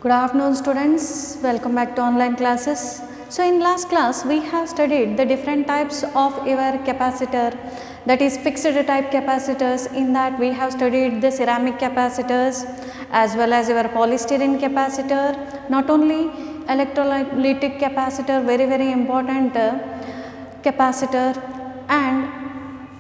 Good afternoon students, welcome back to online classes. So in last class we have studied the different types of your capacitor, that is fixed type capacitors. In that we have studied the ceramic capacitors as well as your polystyrene capacitor, not only electrolytic capacitor, very important capacitor, and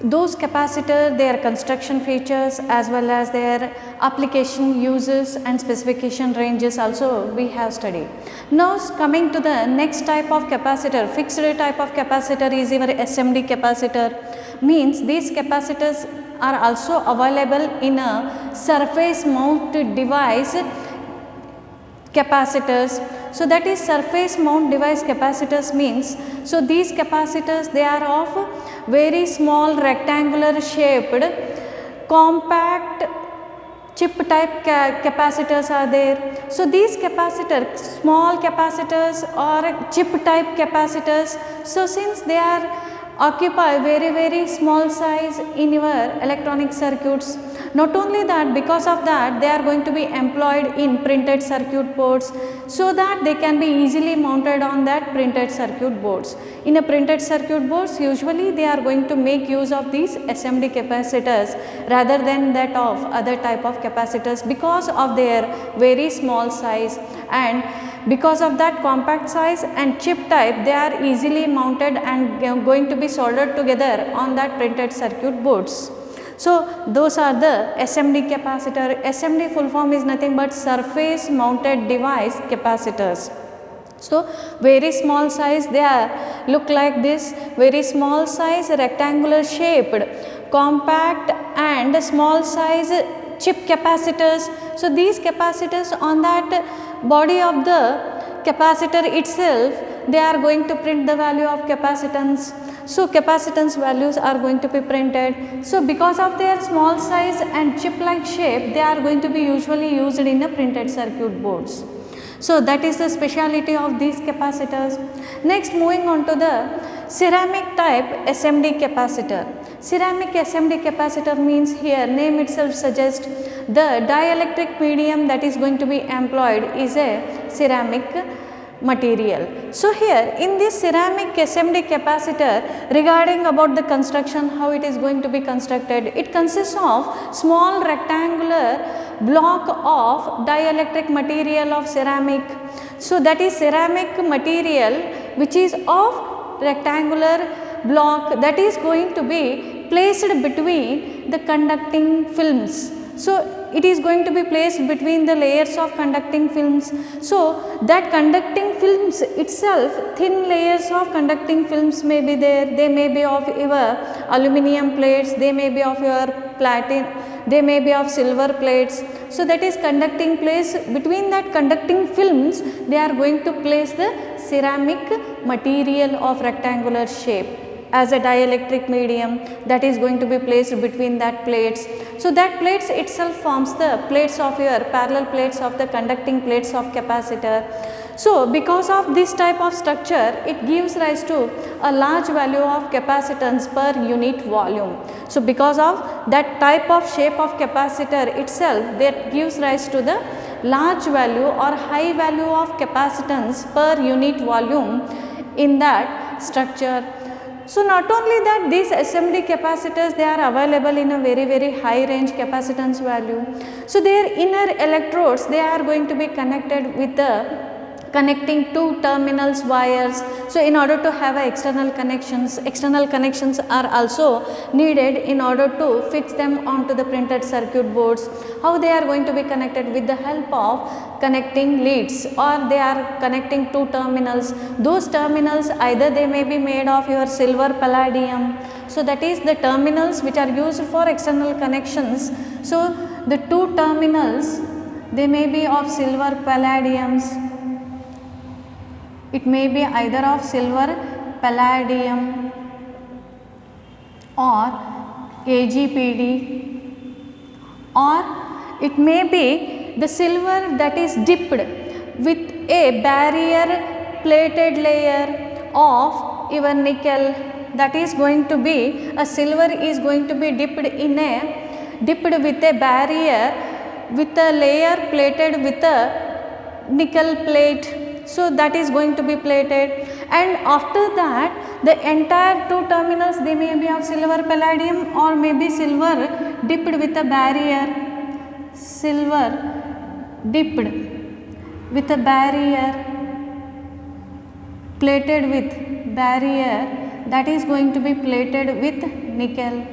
those capacitor, their construction features as well as their application uses and specification ranges also we have studied. Now coming to the next type of capacitor, fixed type of capacitor is your SMD capacitor. Means these capacitors are also available in a surface mounted device capacitors. So that is surface mount device capacitors means, so these capacitors, they are of very small rectangular shaped compact chip type capacitors are there. So these capacitors, small capacitors or chip type capacitors, so since they are occupy very small size in your electronic circuits, not only that, because of that they are going to be employed in printed circuit boards, so that they can be easily mounted on that printed circuit boards. In a printed circuit boards, usually they are going to make use of these SMD capacitors rather than that of other type of capacitors, because of their very small size, and because of that compact size and chip type, they are easily mounted and going to be soldered together on that printed circuit boards. So those are the SMD capacitor. SMD full form is nothing but surface mounted device capacitors. So very small size, they are look like this, very small size rectangular shaped compact and small size chip capacitors. So these capacitors, on that body of the capacitor itself, they are going to print the value of capacitance. So capacitance values are going to be printed. So because of their small size and chip like shape, they are going to be usually used in the printed circuit boards. So that is the speciality of these capacitors. Next, moving on to the ceramic type SMD capacitor. Ceramic SMD capacitor means, here name itself suggests, the dielectric medium that is going to be employed is a ceramic material. So here in this ceramic SMD capacitor, regarding about the construction, how it is going to be constructed, it consists of small rectangular block of dielectric material of ceramic. So that is ceramic material which is of rectangular block that is going to be placed between the conducting films. So it is going to be placed between the layers of conducting films. So that conducting films itself, thin layers of conducting films may be there. They may be of your aluminum plates, they may be of your platinum, they may be of silver plates. So that is conducting place. Between that conducting films, they are going to place the ceramic material of rectangular shape as a dielectric medium that is going to be placed between that plates. So that plates itself forms the plates of your parallel plates of the conducting plates of capacitor. So because of this type of structure, it gives rise to a large value of capacitance per unit volume. So because of that type of shape of capacitor itself, that gives rise to the large value or high value of capacitance per unit volume in that structure. So not only that, these SMD capacitors, they are available in a very high range capacitance value. So their inner electrodes, they are going to be connected with the connecting two terminals wires. So in order to have external connections are also needed in order to fix them onto the printed circuit boards. How they are going to be connected? With the help of connecting leads, or they are connecting two terminals. Those terminals, either they may be made of your silver palladium. So that is the terminals which are used for external connections. So the two terminals, they may be of silver palladiums. It may be either of silver palladium or AgPd, or it may be the silver that is dipped with a barrier plated layer of your nickel. That is going to be, a silver is going to be dipped with a barrier with a layer plated with a nickel plate, so that is going to be plated, and after that the entire two terminals, they may be of silver palladium or maybe silver dipped with a barrier, silver dipped with a barrier, plated with barrier, that is going to be plated with nickel.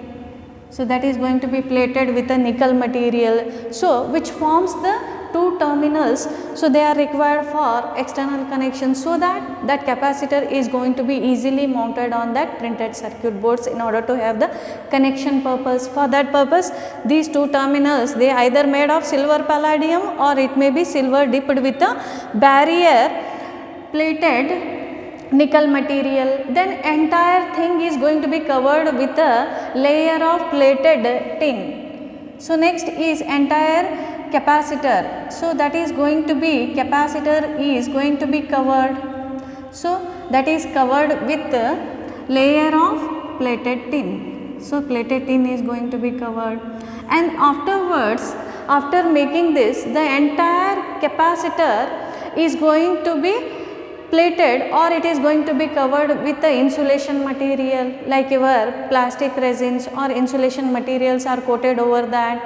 So that is going to be plated with a nickel material, so which forms the two terminals. So they are required for external connection, so that that capacitor is going to be easily mounted on that printed circuit boards in order to have the connection purpose. For that purpose, these two terminals, they either made of silver palladium or it may be silver dipped with a barrier plated nickel material. Then entire thing is going to be covered with a layer of plated tin. So next is entire capacitor. So that is going to be, capacitor is going to be covered. So that is covered with a layer of plated tin. So plated tin is going to be covered, and afterwards, after making this, the entire capacitor is going to be plated, or it is going to be covered with the insulation material, like your plastic resins or insulation materials are coated over that.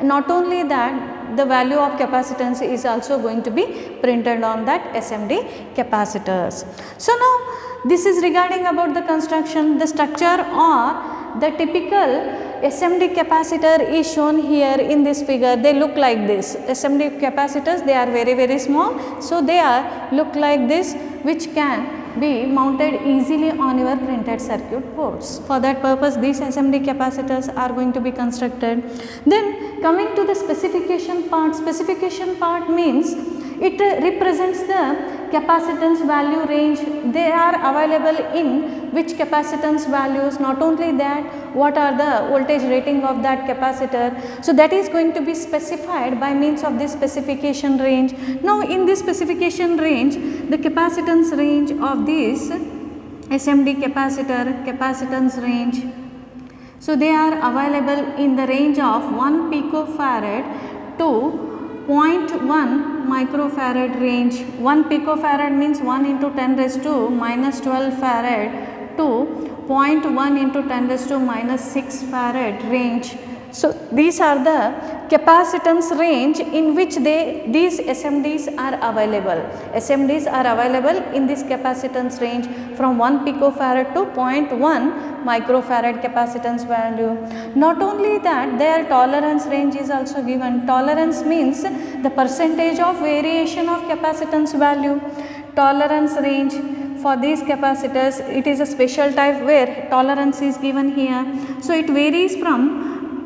Not only that, the value of capacitance is also going to be printed on that SMD capacitors. So now this is regarding about the construction, the structure, or the typical SMD capacitor is shown here in this figure. They look like this. SMD capacitors, they are very small, so they are look like this, which can be mounted easily on your printed circuit boards. For that purpose, these SMD capacitors are going to be constructed. Then coming to the specification part means it represents the capacitance value range. They are available in which capacitance values, not only that, what are the voltage rating of that capacitor. So that is going to be specified by means of this specification range. Now in this specification range, the capacitance range of this SMD capacitor, capacitance range, so they are available in the range of 1 picofarad to 0.1 microfarad range. 1 picofarad means 1 into 10 raised to minus 12 farad to 0.1 into 10 raised to minus 6 farad range. So these are the capacitance range in which these SMDs are available. SMDs are available in this capacitance range from 1 picofarad to 0.1 microfarad capacitance value. Not only that, their tolerance range is also given. Tolerance means the percentage of variation of capacitance value. Tolerance range for these capacitors, it is a special type where tolerance is given here. So it varies from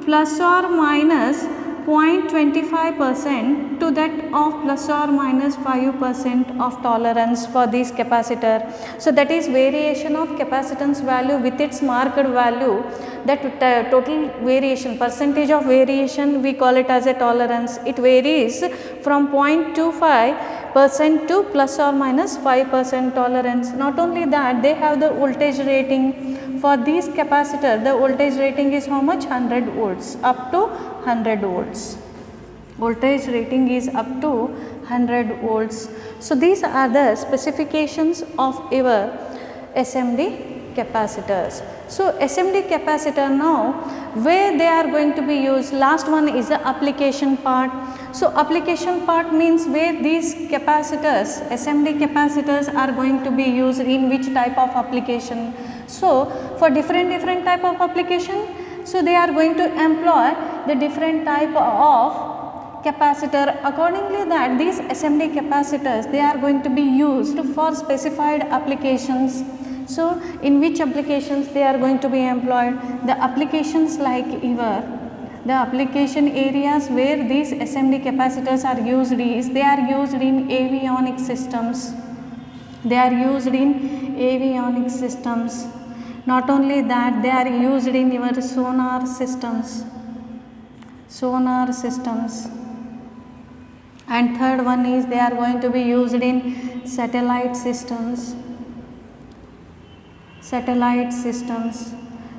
plus or minus 0.25% to that of plus or minus 5% of tolerance for this capacitor. So that is variation of capacitance value with its marked value, that total variation, percentage of variation, we call it as a tolerance. It varies from 0.25% to plus or minus 5% tolerance. Not only that, they have the voltage rating. For these capacitor, the voltage rating is how much? 100 volts, up to 100 volts. Voltage rating is up to 100 volts. So these are the specifications of our SMD capacitors. So SMD capacitor now, where they are going to be used, last one is the application part. So application part means where these capacitors, SMD capacitors are going to be used in which type of application. So for different type of application, so they are going to employ the different type of capacitor. Accordingly that these SMD capacitors, they are going to be used for specified applications. So in which applications they are going to be employed? The applications like the application areas where these SMD capacitors are used is, they are used in avionic systems. They are used in avionic systems. Not only that, they are used in your sonar systems. And third one is they are going to be used in satellite systems.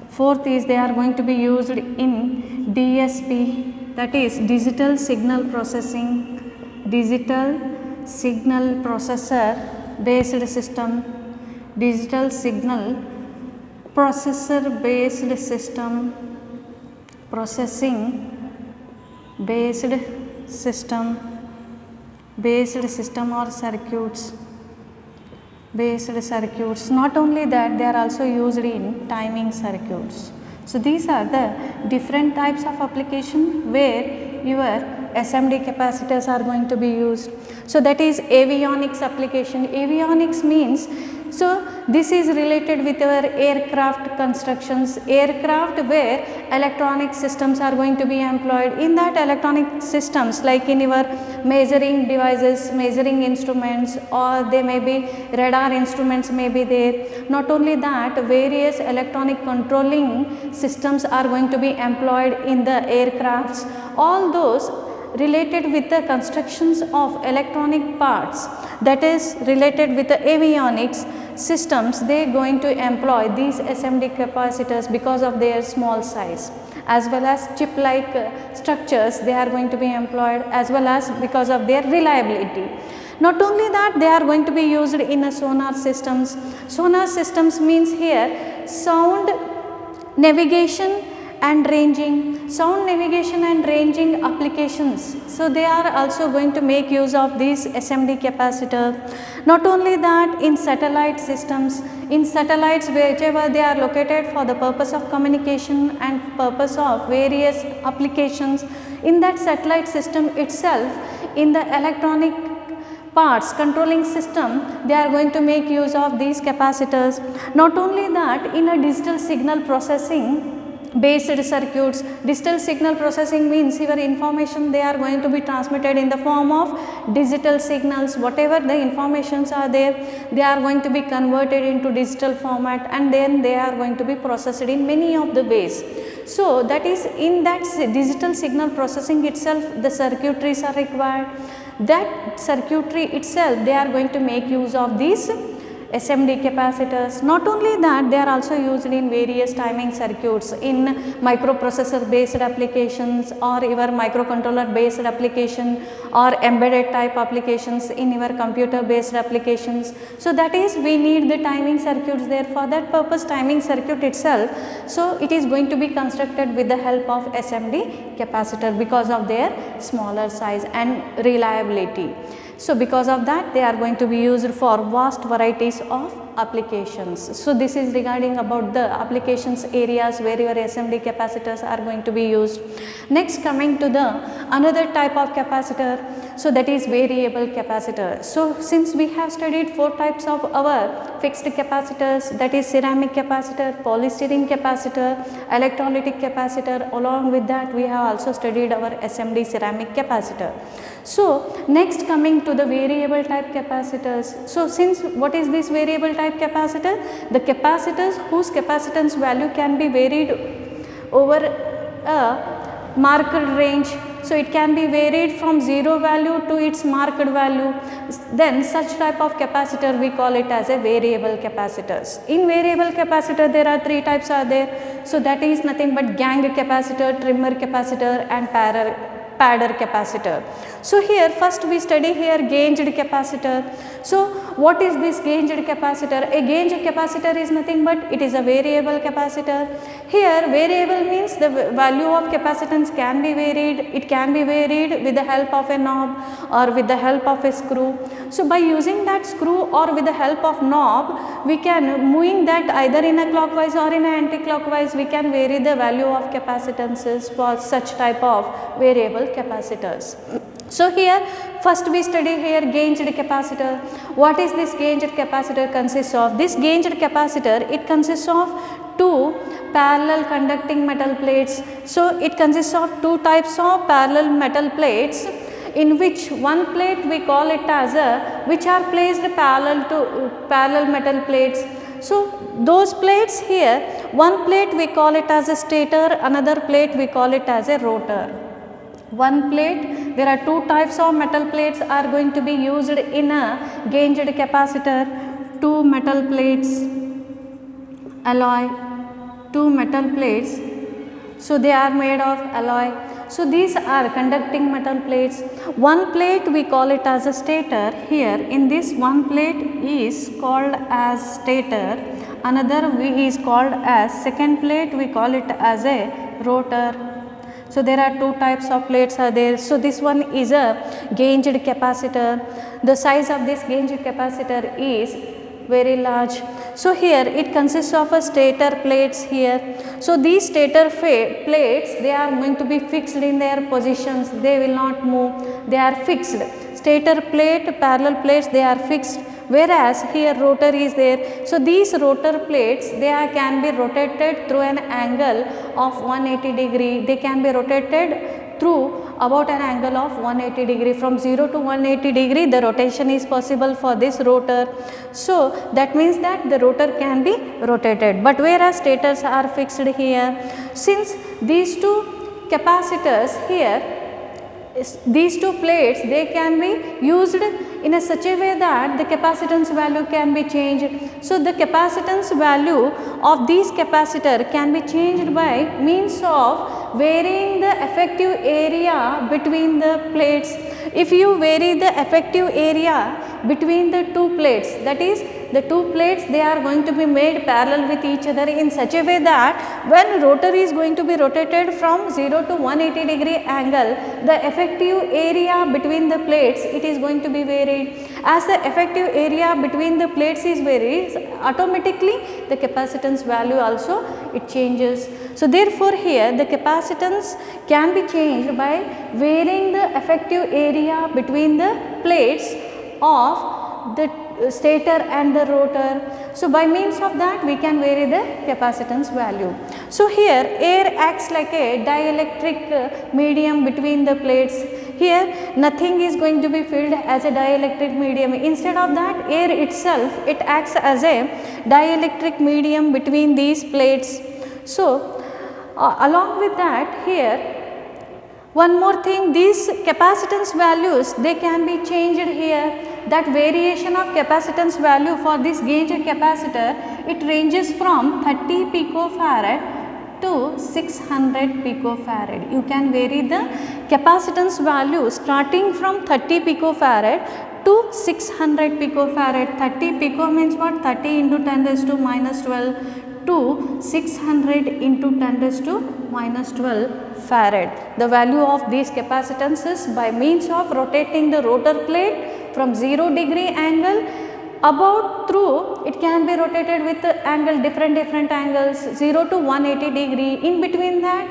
Fourth is they are going to be used in DSP, that is digital signal processing. signal processor based system, digital signal processor based system, processing based system or circuits, based circuits. Not only that, they are also used in timing circuits. So these are the different types of application where your SMD capacitors are going to be used. So that is avionics application. Avionics means, so this is related with our aircraft constructions, aircraft where electronic systems are going to be employed. In that electronic systems, like in your measuring devices, measuring instruments, or they may be radar instruments may be there. Not only that, various electronic controlling systems are going to be employed in the aircrafts. All those related with the constructions of electronic parts, that is related with the avionics systems, they are going to employ these SMD capacitors because of their small size, as well as chip like structures they are going to be employed, as well as because of their reliability. Not only that, they are going to be used in a sonar systems. Sonar systems means here sound navigation and ranging, sound navigation and ranging applications. So they are also going to make use of these SMD capacitor. Not only that, in satellite systems, in satellites wherever they are located for the purpose of communication and purpose of various applications, in that satellite system itself, in the electronic parts controlling system, they are going to make use of these capacitors. Not only that, in a digital signal processing based circuits, digital signal processing means your information they are going to be transmitted in the form of digital signals. Whatever the informations are there, they are going to be converted into digital format, and then they are going to be processed in many of the ways. So that is, in that digital signal processing itself, the circuitries are required. That circuitry itself, they are going to make use of these SMD capacitors. Not only that, they are also used in various timing circuits, in microprocessor based applications, or your microcontroller based application, or embedded type applications, in your computer based applications. So that is, we need the timing circuits there. For that purpose, timing circuit itself, so it is going to be constructed with the help of SMD capacitor because of their smaller size and reliability. So because of that, they are going to be used for vast varieties of applications. So this is regarding about the applications areas where your SMD capacitors are going to be used. Next, coming to the another type of capacitor, so that is variable capacitor. So since we have studied 4 types of our fixed capacitors, that is ceramic capacitor, polystyrene capacitor, electrolytic capacitor, along with that we have also studied our SMD ceramic capacitor. So next, coming to the variable type capacitors. So since what is this variable type capacitor? The capacitors whose capacitance value can be varied over a marked range. So it can be varied from 0 value to its marked value. Then such type of capacitor we call it as a variable capacitors. In variable capacitor there are 3 types are there. So that is nothing but gang capacitor, trimmer capacitor, and padder capacitor. So here first we study here gauged capacitor. So what is this gauged capacitor? A gauged capacitor is nothing but it is a variable capacitor. Here variable means the value of capacitance can be varied. It can be varied with the help of a knob or with the help of a screw. So by using that screw or with the help of knob, we can moving that either in a clockwise or in a anti-clockwise, we can vary the value of capacitances for such type of variable capacitors. So here first we study here gauged capacitor. What is this gauged capacitor consists of? This gauged capacitor, it consists of 2 parallel conducting metal plates. So it consists of 2 types of parallel metal plates, in which one plate we call it as a, which are placed parallel to parallel metal plates. So those plates here, one plate we call it as a stator, another plate we call it as a rotor. One plate, there are 2 types of metal plates are going to be used in a gauged capacitor. 2 metal plates, alloy, 2 metal plates. So they are made of alloy. So these are conducting metal plates. One plate we call it as a stator. Here in this one plate is called as stator, another is called as second plate, we call it as a rotor. So there are two types of plates are there. So this one is a gauged capacitor. The size of this gauged capacitor is very large. So here it consists of a stator plates here. So these stator plates, they are going to be fixed in their positions, they will not move, they are fixed. Stator plate, parallel plates, they are fixed, whereas here rotor is there. So these rotor plates, they can be rotated through an angle of 180 degree, they can be rotated through about an angle of 180 degree. From 0 to 180 degree the rotation is possible for this rotor. So that means that the rotor can be rotated, but whereas stators are fixed here. Since these two capacitors here, these two plates, they can be used in a such a way that the capacitance value can be changed. So the capacitance value of these capacitor can be changed by means of varying the effective area between the plates. If you vary the effective area between the two plates, that is the two plates, they are going to be made parallel with each other in such a way that when rotor is going to be rotated from 0 to 180 degree angle, the effective area between the plates, it is going to be varied. As the effective area between the plates is varied, automatically the capacitance value also it changes. So therefore here the capacitance can be changed by varying the effective area between the plates of the stator and the rotor. So by means of that we can vary the capacitance value. So here air acts like a dielectric medium between the plates. Here nothing is going to be filled as a dielectric medium. Instead of that, air itself, it acts as a dielectric medium between these plates. So along with that, here one more thing, these capacitance values, they can be changed here. That variation of capacitance value for this gauged capacitor, it ranges from 30 picofarad to 600 picofarad. You can vary the capacitance value starting from 30 picofarad to 600 picofarad. 30 pico means what? 30 into 10 raised to minus 12 to 600 into 10 raised to minus 12 farad. The value of these capacitances by means of rotating the rotor plate from 0 degree angle about through, it can be rotated with angle different angles 0 to 180 degree. In between that,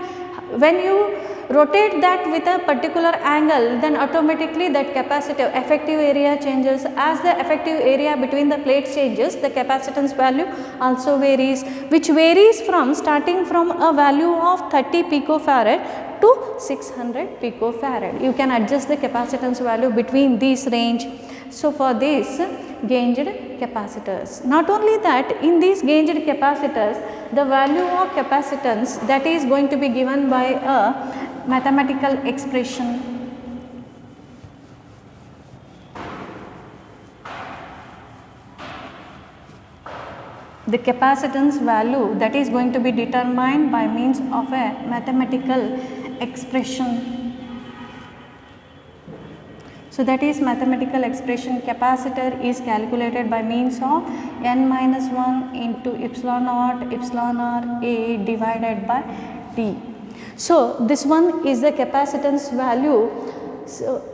when you rotate that with a particular angle, then automatically that capacitive effective area changes. As the effective area between the plates changes, the capacitance value also varies, which varies from starting from a value of 30 picofarad to 600 picofarad. You can adjust the capacitance value between these range. So for these gauged capacitors, not only that, in these gauged capacitors, the value of capacitance, that is going to be given by a mathematical expression. The capacitance value, that is going to be determined by means of a mathematical expression. So that is mathematical expression. Capacitor is calculated by means of n minus 1 into epsilon naught epsilon r A divided by T. So this one is the capacitance value.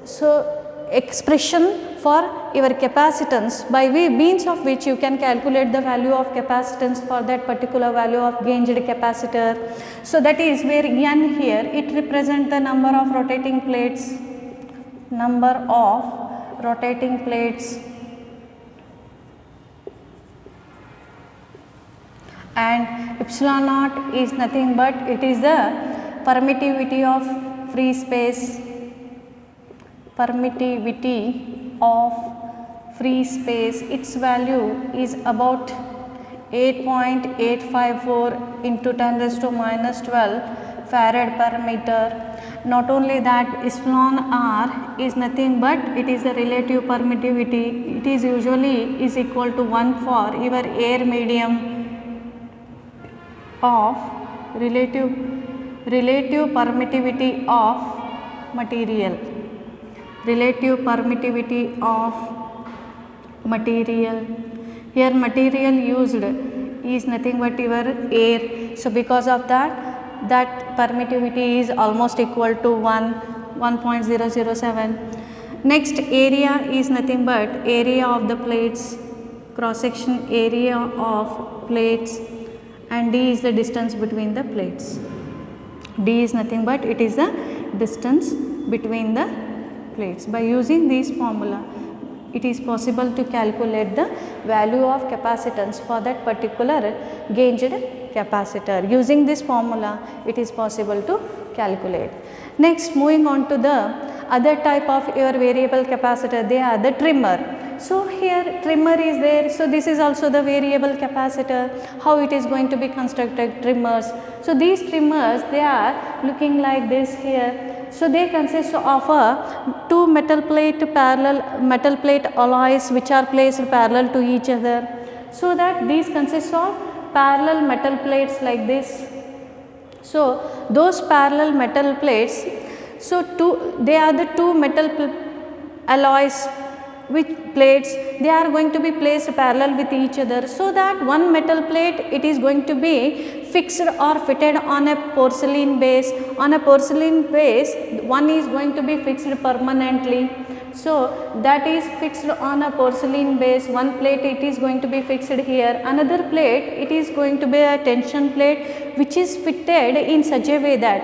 So expression for your capacitance by means of which you can calculate the value of capacitance for that particular value of gauged capacitor. So that is where n here, it represents the number of rotating plates. Number of rotating plates, and epsilon naught is nothing but it is the permittivity of free space, permittivity of free space. Its value is about 8.854 into 10 raised to minus 12 farad per meter. Not only that, epsilon r is nothing but it is the relative permittivity. It is usually is equal to 1 for your air medium of relative relative permittivity of material. Relative permittivity of material. Here material used is nothing but your air. So because of that permittivity is almost equal to 1.007. Next area is nothing but area of the plates, cross section area of plates, and d is the distance between the plates. D is nothing but it is the distance between the plates. By using this formula, it is possible to calculate the value of capacitance for that particular gauged capacitor. Using this formula, it is possible to calculate. Next, moving on to the other type of your variable capacitor, they are the trimmer. So here trimmer is there, so this is also the variable capacitor. How it is going to be constructed? Trimmers. So these trimmers, they are looking like this here. So they consist of two metal plate alloys which are placed parallel to each other. So that these consist of parallel metal plates like this. So those parallel metal plates, so they are the two metal alloys which plates, they are going to be placed parallel with each other, so that one metal plate it is going to be fixed or fitted on a porcelain base. On a porcelain base, one is going to be fixed permanently. So that is fixed on a porcelain base. One plate it is going to be fixed here. Another plate it is going to be a tension plate which is fitted in such a way that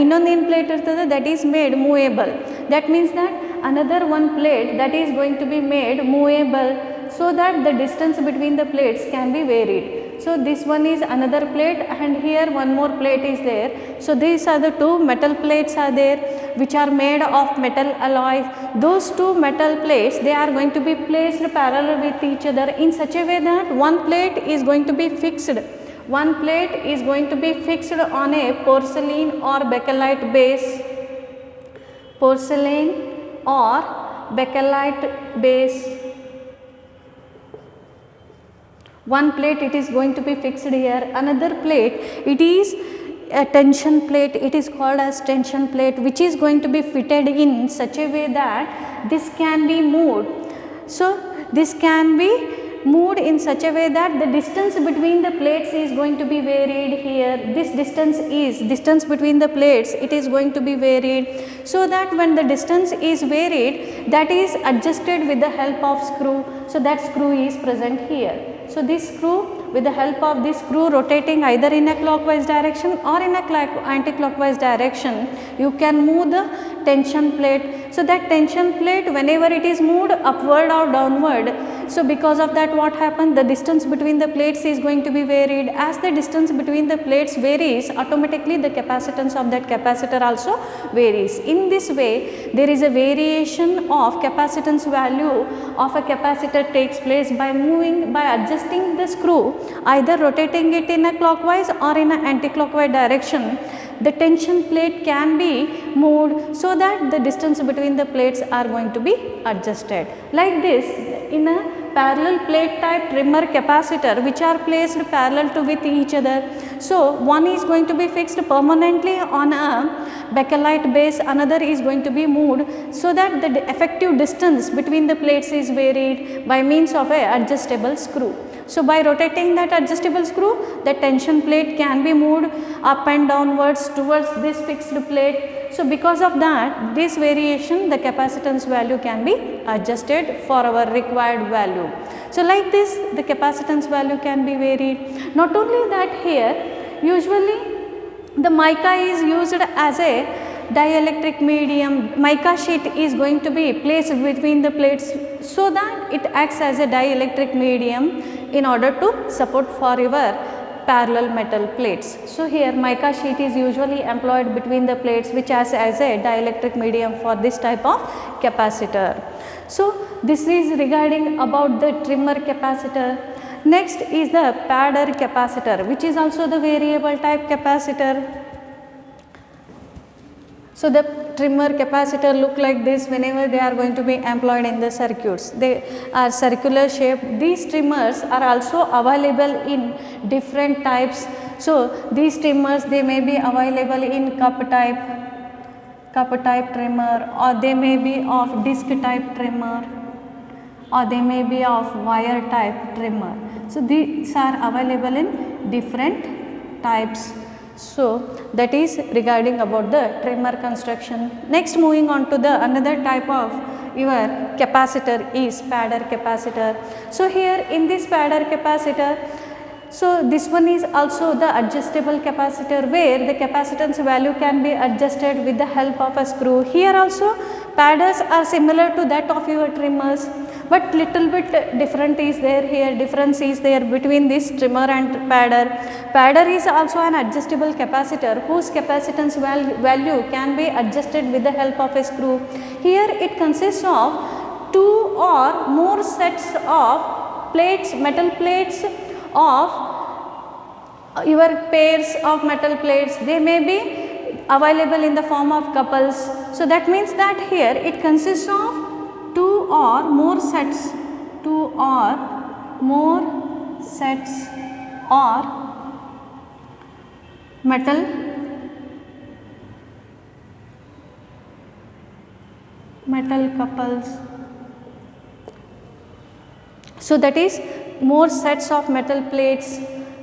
ಇನ್ನೊಂದೇನು plate ಇರ್ತದೆ that is made movable. That means that another one plate that is going to be made movable, so that the distance between the plates can be varied. So this one is another plate and here one more plate is there. So these are the two metal plates are there which are made of metal alloys. Those two metal plates, they are going to be placed parallel with each other in such a way that one plate is going to be fixed. One plate is going to be fixed on a porcelain or bakelite base. Porcelain or bakelite base. One plate it is going to be fixed here. Another plate it is a tension plate, it is called as tension plate, which is going to be fitted in such a way that this can be moved. So this can be moved in such a way that the distance between the plates is going to be varied here. This distance between the plates, it is going to be varied, so that when the distance is varied, that is adjusted with the help of screw. So that screw is present here. So this screw, with the help of this screw rotating either in a clockwise direction or in a anti-clockwise direction, you can move the tension plate. So that tension plate, whenever it is moved upward or downward, so because of that what happened, the distance between the plates is going to be varied. As the distance between the plates varies, automatically the capacitance of that capacitor also varies. In this way, there is a variation of capacitance value of a capacitor takes place by adjusting the screw, either rotating it in a clockwise or in an anti-clockwise direction. The tension plate can be moved so that the distance between the plates are going to be adjusted. Like this, in a parallel plate type trimmer capacitor which are placed parallel to with each other. So one is going to be fixed permanently on a bakelite base, another is going to be moved, so that the effective distance between the plates is varied by means of a adjustable screw. So by rotating that adjustable screw, the tension plate can be moved up and downwards towards this fixed plate. So because of that, this variation, the capacitance value can be adjusted for our required value. So like this, the capacitance value can be varied. Not only that, here usually the mica is used as a dielectric medium. Mica sheet is going to be placed between the plates so that it acts as a dielectric medium in order to support for your parallel metal plates. So here mica sheet is usually employed between the plates which acts as a dielectric medium for this type of capacitor. So this is regarding about the trimmer capacitor. Next is the padder capacitor, which is also the variable type capacitor. So the trimmer capacitor look like this whenever they are going to be employed in the circuits. They are circular shape. These trimmers are also available in different types. So these trimmers, they may be available in cup type trimmer, or they may be of disc type trimmer, or they may be of wire type trimmer. So these are available in different types. So that is regarding about the trimmer construction. Next, moving on to the another type of your capacitor is padder capacitor. So here in this padder capacitor, so this one is also the adjustable capacitor, where the capacitance value can be adjusted with the help of a screw. Here also padders are similar to that of your trimmers, but little bit different is there here, difference is there between this trimmer and padder. Padder is also an adjustable capacitor whose capacitance value can be adjusted with the help of a screw. Here it consists of 2 or more sets of plates, metal plates of your pairs of metal plates. They may be available in the form of couples. So that means that here it consists of 2 or more sets or metal couples. So that is more sets of metal plates.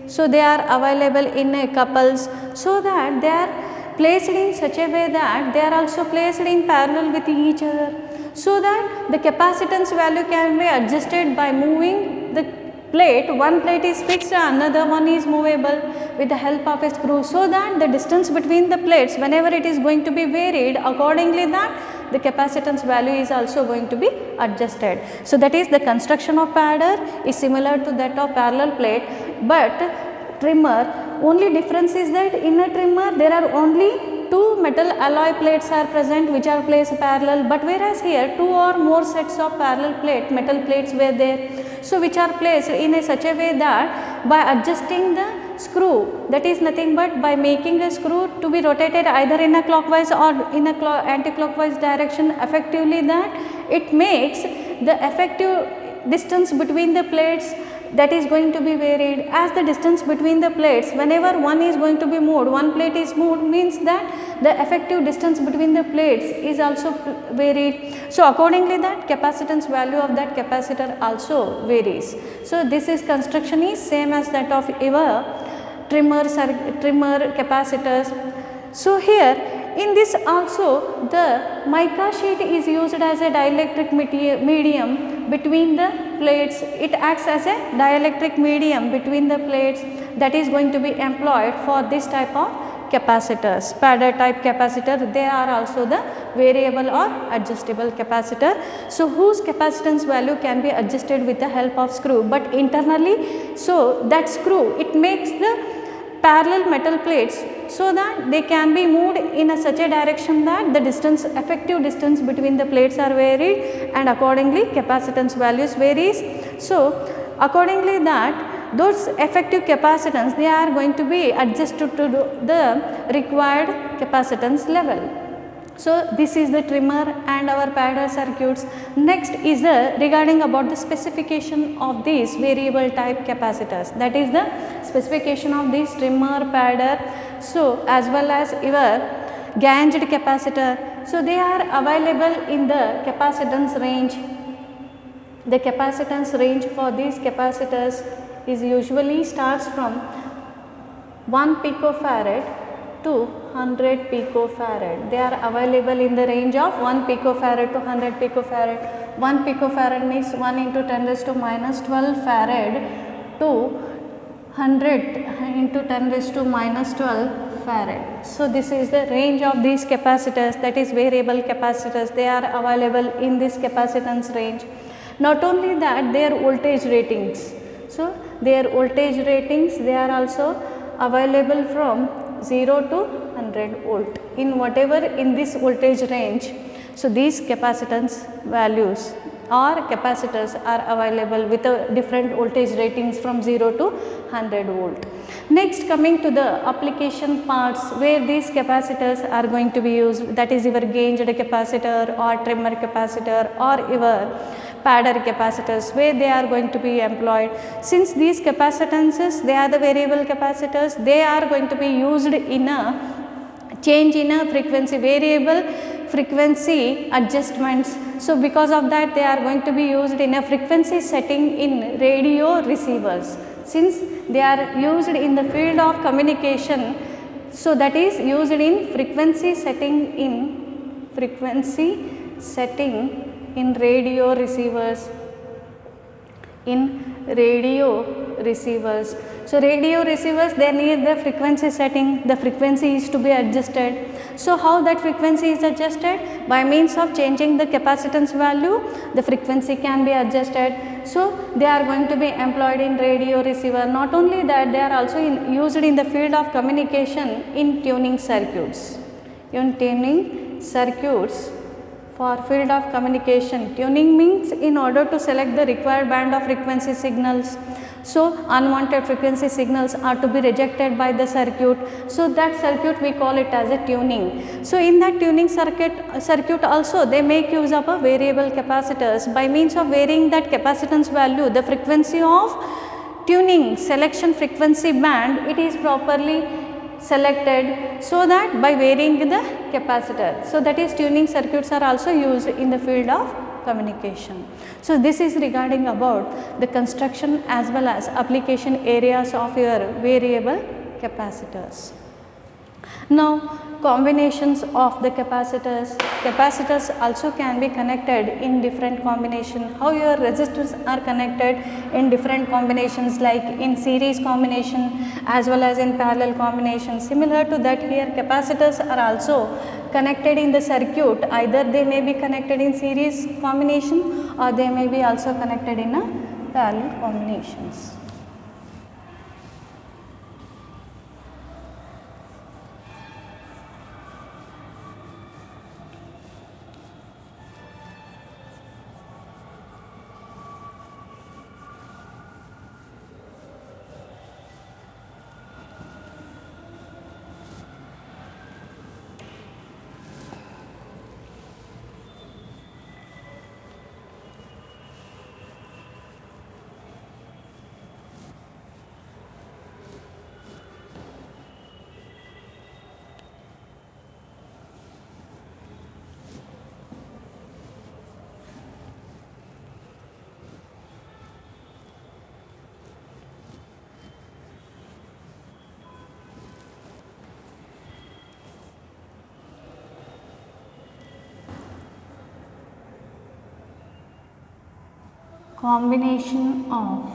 So they are available in a couples, so that they are placed in such a way that they are also placed in parallel with each other, so that the capacitance value can be adjusted by moving the plate. One plate is fixed, another one is movable with the help of a screw, so that the distance between the plates, whenever it is going to be varied, accordingly that the capacitance value is also going to be adjusted. So that is the construction of padder is similar to that of parallel plate, but trimmer, only difference is that in a trimmer there are only 2 metal alloy plates are present which are placed parallel, but whereas here 2 or more sets of parallel metal plates were there, so which are placed in a such a way that by adjusting the screw, that is nothing but by making a screw to be rotated either in a clockwise or in a anti-clockwise direction, effectively that it makes the effective distance between the plates that is going to be varied. As the distance between the plates, whenever one is going to be moved, one plate is moved, means that the effective distance between the plates is also varied. So accordingly that capacitance value of that capacitor also varies. So this is construction is same as that of your trimmer capacitors. So here in this also the mica sheet is used as a dielectric medium between the plates. It acts as a dielectric medium between the plates that is going to be employed for this type of capacitors. Padder type capacitor, they are also the variable or adjustable capacitor. So whose capacitance value can be adjusted with the help of screw, but internally, so that screw, it makes the parallel metal plates so that they can be moved in a such a direction that the distance, effective distance between the plates are varied, and accordingly capacitance values varies. So accordingly that those effective capacitance, they are going to be adjusted to the required capacitance level. So this is the trimmer and our padder circuits. Next is the regarding about the specification of these variable type capacitors, that is the specification of this trimmer, padder, so as well as your ganged capacitor. So they are available in the capacitance range. The capacitance range for these capacitors is usually starts from 1 picofarad to 100 picofarad. They are available in the range of 1 picofarad to 100 picofarad. 1 picofarad means 1 into 10 raised to minus 12 farad to 100 into 10 raised to minus 12 farad. So this is the range of these capacitors, that is variable capacitors. They are available in this capacitance range. Not only that, their voltage ratings. So their voltage ratings, they are also available from 0 to 100 volt in whatever in this voltage range. So these capacitance values or capacitors are available with a different voltage ratings from 0 to 100 volt. Next, coming to the application parts where these capacitors are going to be used, that is your gauge capacitor or trimmer capacitor or your padder capacitors where they are going to be employed. Since these capacitances, they are the variable capacitors, they are going to be used in a change in a frequency, variable frequency adjustments. So, because of that they are going to be used in a frequency setting in radio receivers. Since they are used in the field of communication, so that is used in frequency setting in radio receivers. So, radio receivers, they need the frequency setting, the frequency is to be adjusted. So, how that frequency is adjusted? By means of changing the capacitance value, the frequency can be adjusted. So, they are going to be employed in radio receiver. Not only that, they are also used in the field of communication in tuning circuits. For field of communication, tuning means in order to select the required band of frequency signals. So, unwanted frequency signals are to be rejected by the circuit. So, that circuit we call it as a tuning. So, in that tuning circuit also they make use of a variable capacitors. By means of varying that capacitance value, the frequency of tuning selection frequency band, it is properly selected, so that by varying the capacitor. So, that is tuning circuits are also used in the field of communication. So, this is regarding about the construction as well as application areas of your variable capacitors. Now, combinations of the capacitors. Capacitors also can be connected in different combination. How your resistors are connected in different combinations, like in series combination as well as in parallel combination. Similar to that, here capacitors are also connected in the circuit. Either they may be connected in series combination or they may be also connected in a parallel combinations. Combination of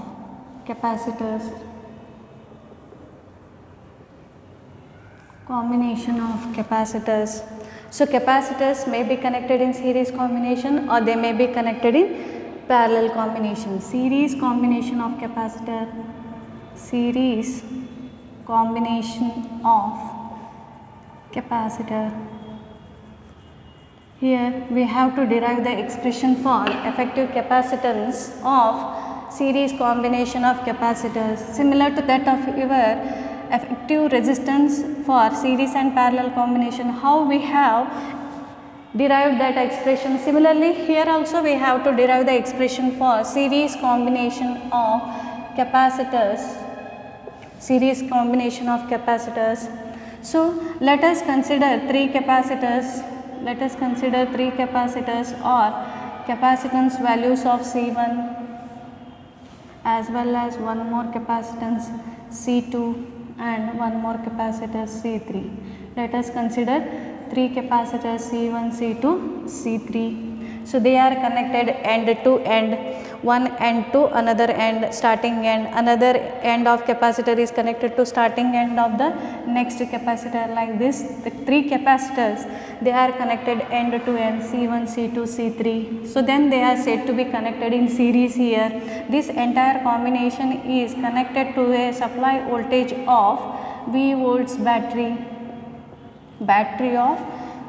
capacitors. So, capacitors may be connected in series combination or they may be connected in parallel combination. Series combination of capacitor. Here we have to derive the expression for effective capacitance of series combination of capacitors, similar to that of your effective resistance for series and parallel combination. How we have derived that expression? Similarly, here also we have to derive the expression for series combination of capacitors. So, let us consider three capacitors. Or capacitance values of C1 as well as one more capacitance C2 and one more capacitor C3. Let us consider three capacitors C1, C2, C3. So, they are connected end to end, one end to another end, starting end, another end of capacitor is connected to starting end of the next capacitor. Like this, the three capacitors, they are connected end to end, C1, C2, C3. So, then they are said to be connected in series here. This entire combination is connected to a supply voltage of V volts battery of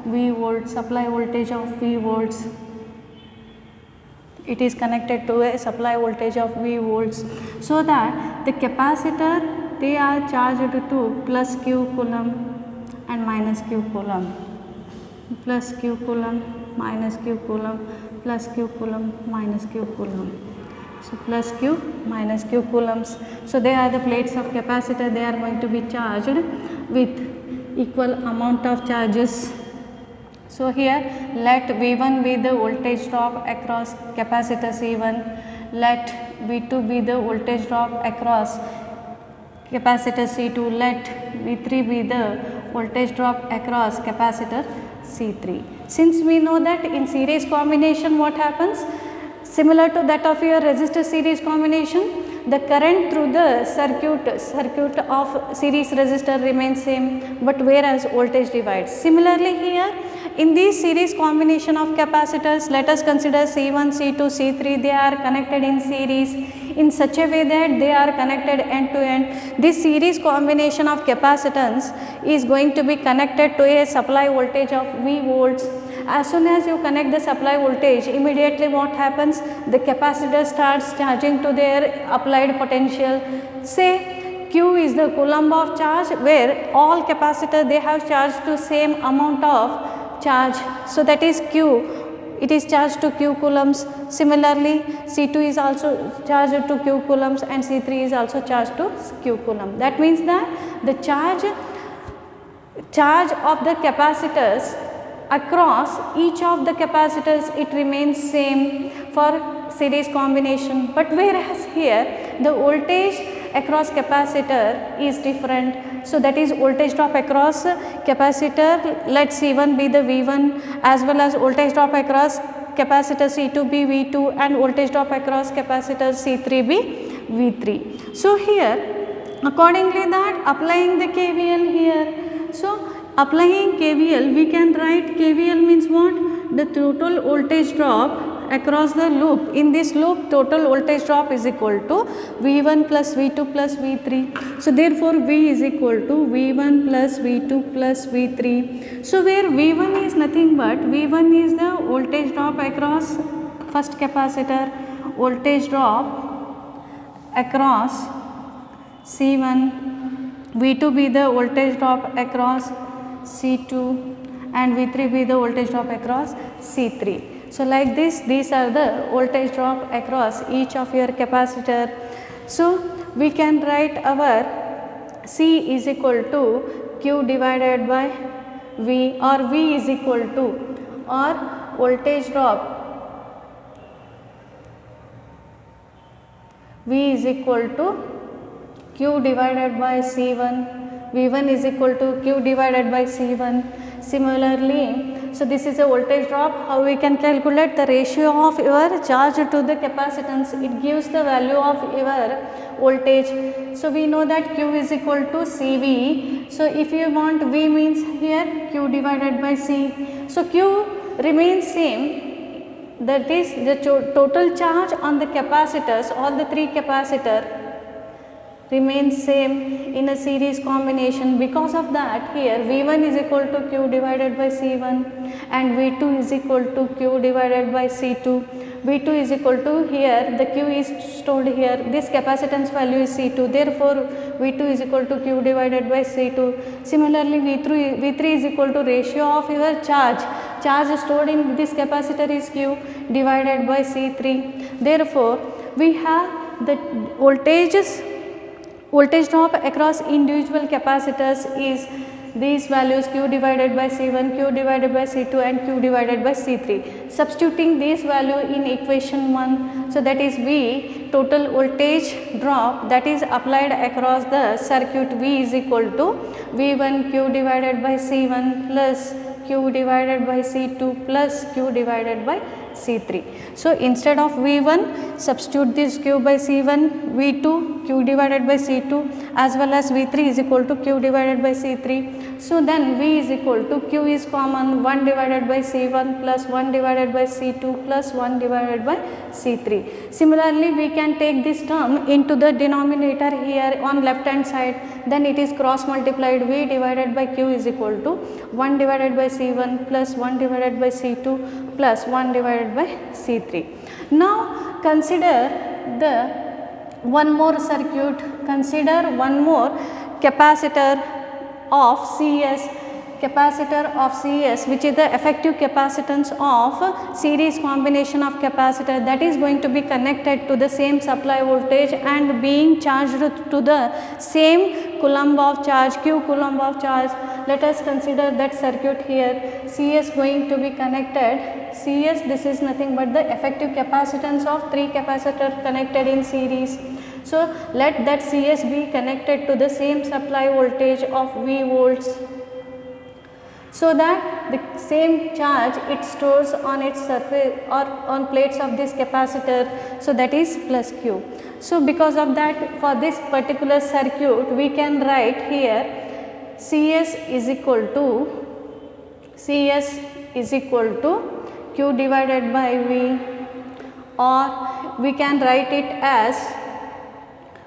V volts, supply voltage of V volts. It is connected to a supply voltage of V volts, so that the capacitor, they are charged to plus Q coulomb and minus Q coulomb, plus Q coulomb, minus Q coulomb, plus q coulomb minus q coulomb. So plus q minus q coulombs. So they are the plates of capacitor, they are going to be charged with equal amount of charges. So here let V1 be the voltage drop across capacitor C1, let V2 be the voltage drop across capacitor C2, let V3 be the voltage drop across capacitor C3. Since we know that in series combination what happens, similar to that of your resistor series combination, the current through the circuit of series resistor remains same, but whereas voltage divides. Similarly here in this series combination of capacitors, let us consider C1, C2, C3, they are connected in series in such a way that they are connected end to end. This series combination of capacitance is going to be connected to a supply voltage of V volts. As soon as you connect the supply voltage, immediately what happens? The capacitor starts charging to their applied potential. Say Q is the coulomb of charge, where all capacitor they have charged to same amount of charge. So that is Q, it is charged to Q coulombs. Similarly C2 is also charged to Q coulombs and C3 is also charged to Q coulomb. That means that the charge of the capacitors across each of the capacitors it remains same for series combination, but whereas here the voltage across capacitor is different. So that is voltage drop across capacitor, let C1 be the V1 as well as voltage drop across capacitor C2 be V2 and voltage drop across capacitor C3 be V3. So here accordingly that applying the KVL here, so applying KVL, we can write KVL means what? The total voltage drop across the loop. In this loop, total voltage drop is equal to V1 plus V2 plus V3. So therefore, V is equal to V1 plus V2 plus V3. So where V1 is nothing but V1 is the voltage drop across first capacitor, voltage drop across C1, V2 be the voltage drop across C2 and V3 be the voltage drop across C3. So like this, these are the voltage drop across each of your capacitor. So we can write our C is equal to Q divided by V, or V is equal to, or voltage drop V is equal to Q divided by C1, V1 is equal to Q divided by C1. Similarly, so this is a voltage drop. How we can calculate the ratio of your charge to the capacitance? It gives the value of your voltage. So we know that Q is equal to CV. So if you want V means here Q divided by C. So Q remains same, that is the total charge on the capacitors, all the three capacitor remains same in a series combination. Because of that, here V1 is equal to Q divided by C1 and V2 is equal to Q divided by C2. V2 is equal to, here the Q is stored here, this capacitance value is C2, therefore V2 is equal to Q divided by C2. Similarly, V3 is equal to ratio of your charge stored in this capacitor is Q divided by C3. Therefore, we have the voltage drop across individual capacitors is these values Q divided by C1, Q divided by C2 and Q divided by C3. Substituting this value in equation 1, so that is V, total voltage drop that is applied across the circuit, V is equal to V1 Q divided by C1 plus Q divided by C2 plus Q divided by C3. So instead of V1, substitute this Q by C1, V2 Q divided by C2 as well as V3 is equal to Q divided by C3. So then V is equal to, Q is common, 1 divided by C1 plus 1 divided by C2 plus 1 divided by C3. Similarly, we can take this term into the denominator here on left hand side, then it is cross multiplied, V divided by Q is equal to 1 divided by C1 plus 1 divided by C2 plus 1 divided by C3. Now consider one more circuit, consider one more capacitor of CS. capacitor of Cs, which is the effective capacitance of series combination of capacitor, that is going to be connected to the same supply voltage and being charged to the same coulomb of charge, q coulomb of charge. Let us consider that circuit here. Cs going to be connected. Cs, this is nothing but the effective capacitance of 3 capacitors connected in series. So let that Cs be connected to the same supply voltage of V volts, so that the same charge it stores on its surface or on plates of this capacitor, so that is plus q. So because of that, for this particular circuit we can write here Cs is equal to q divided by V, or we can write it as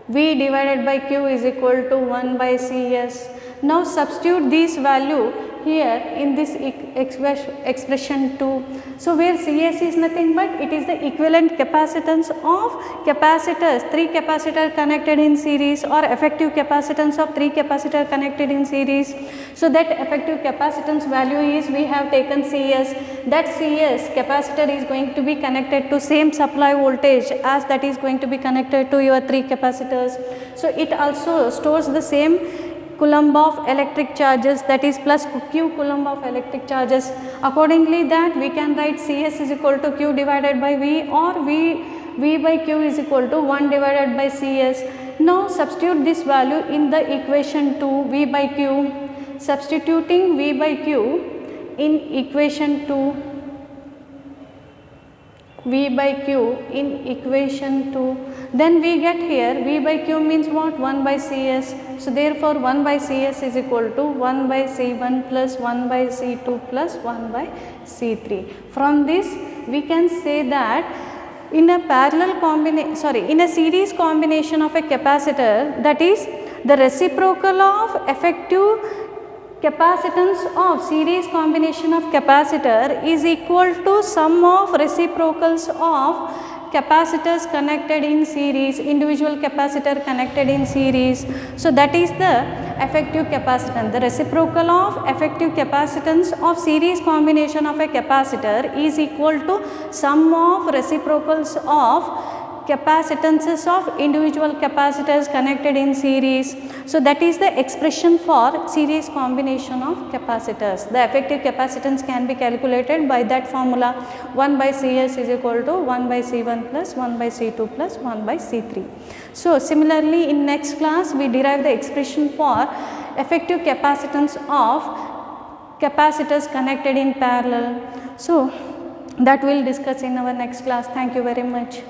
V divided by q is equal to 1 by Cs. Now substitute this value here in this expression 2. So where Cs is nothing but it is the equivalent capacitance of capacitors, 3 capacitors connected in series, or effective capacitance of 3 capacitors connected in series. So that effective capacitance value is, we have taken Cs, that Cs capacitor is going to be connected to same supply voltage as that is going to be connected to your 3 capacitors. So it also stores the same coulomb of electric charges, that is plus q coulomb of electric charges. Accordingly that we can write Cs is equal to q divided by V, or V by q is equal to 1 divided by Cs. Now substitute this value in the equation 2, V by q. Substituting V by q in equation 2, V by q in equation 2, then we get here V by q means what? 1 by Cs. So therefore 1 by Cs is equal to 1 by C1 plus 1 by C2 plus 1 by C3. From this we can say that in a in a series combination of a capacitor, that is the reciprocal of effective capacitance of series combination of capacitor is equal to sum of reciprocals of capacitors connected in series, individual capacitor connected in series. So that is the effective capacitance. The reciprocal of effective capacitance of series combination of a capacitor is equal to sum of reciprocals of capacitances of individual capacitors connected in series. So that is the expression for series combination of capacitors. The effective capacitance can be calculated by that formula, 1 by Cs is equal to 1 by C1 plus 1 by C2 plus 1 by C3. So similarly in next class we derive the expression for effective capacitance of capacitors connected in parallel. So that we will discuss in our next class. Thank you very much.